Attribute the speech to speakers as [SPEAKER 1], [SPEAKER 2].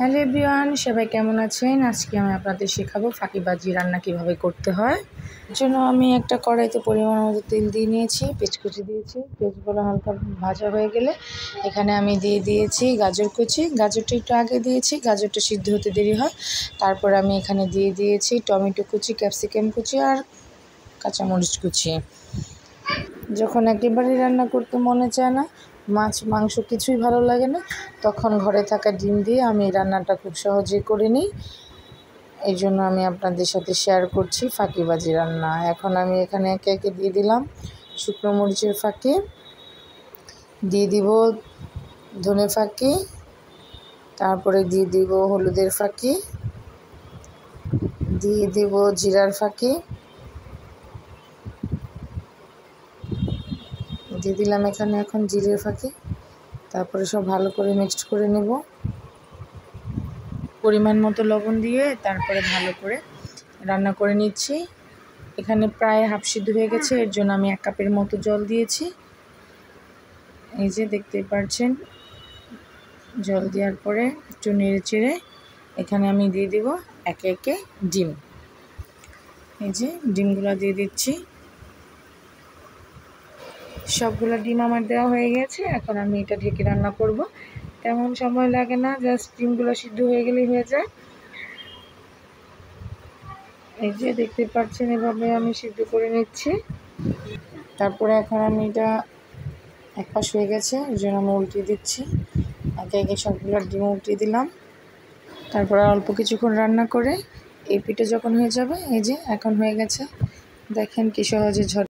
[SPEAKER 1] Hello everyone, সবাই কেমন আছেন? আজকে আমি আপনাদের শেখাবো ফাঁকিবাজি রান্না কিভাবে করতে হয়। এর জন্য আমি একটা কড়াইতে পরিমাণ মতো তেল দিয়ে নিয়েছি, পেঁয়াজ কুচি দিয়েছি। পেঁয়াজগুলো হালকা ভাজা হয়ে গেলে এখানে আমি দিয়ে দিয়েছি গাজর কুচি। গাজরটা একটু আগে দিয়েছি, গাজরটা সিদ্ধ হতে দেরি হয়। তারপর আমি এখানে দিয়ে দিয়েছি টমেটো কুচি, ক্যাপসিকাম কুচি আর কাঁচামরিচ কুচি। যখন একেবারেই রান্না করতে মনে চায় না, মাছ মাংস কিছুই ভালো লাগে না, তখন ঘরে থাকা ডিম দিয়ে আমি রান্নাটা খুব সহজেই করে নিই। এই জন্য আমি আপনাদের সাথে শেয়ার করছি ফাঁকিবাজি রান্না। এখন আমি এখানে একে একে দিয়ে দিলাম শুকনো মরিচের ফাঁকি, দিয়ে দিব ধনে ফাঁকি, তারপরে দিয়ে দিব হলুদের ফাঁকি, দিয়ে দিব জিরার ফাঁকি, দিয়ে দিলাম এখানে এখন জিরের ফাঁকি। তারপরে সব ভালো করে মিক্সড করে নেব, পরিমাণ মতো লবণ দিয়ে তারপরে ভালো করে রান্না করে নিচ্ছি। এখানে প্রায় হাফ সিদ্ধ হয়ে গেছে, এর জন্য আমি 1 কাপের মতো জল দিয়েছি। এই যে দেখতেই পাচ্ছেন, জল দেওয়ার পরে একটু নেড়ে চেড়ে এখানে আমি দিয়ে দিব একে একে ডিম। এই যে ডিমগুলো দিয়ে দিচ্ছি। সবগুলো ডিম আমার দেওয়া হয়ে গেছে। এখন আমি এটা ঢেকে রান্না করব। তেমন সময় লাগে না, জাস্ট ডিমগুলো সিদ্ধ হয়ে গেলেই হয়ে যায়। এই যে দেখতে পাচ্ছেন, এভাবে আমি সিদ্ধ করে নিচ্ছি। তারপরে এখন আমি এটা এক পাশ হয়ে গেছে, এই জন্য আমি উল্টিয়ে দিচ্ছি। একে একে সবগুলো ডিম উল্টিয়ে দিলাম। তারপরে অল্প কিছুক্ষণ রান্না করে এই পিঠে যখন হয়ে যাবে, এই যে এখন হয়ে গেছে, দেখেন কি সহজে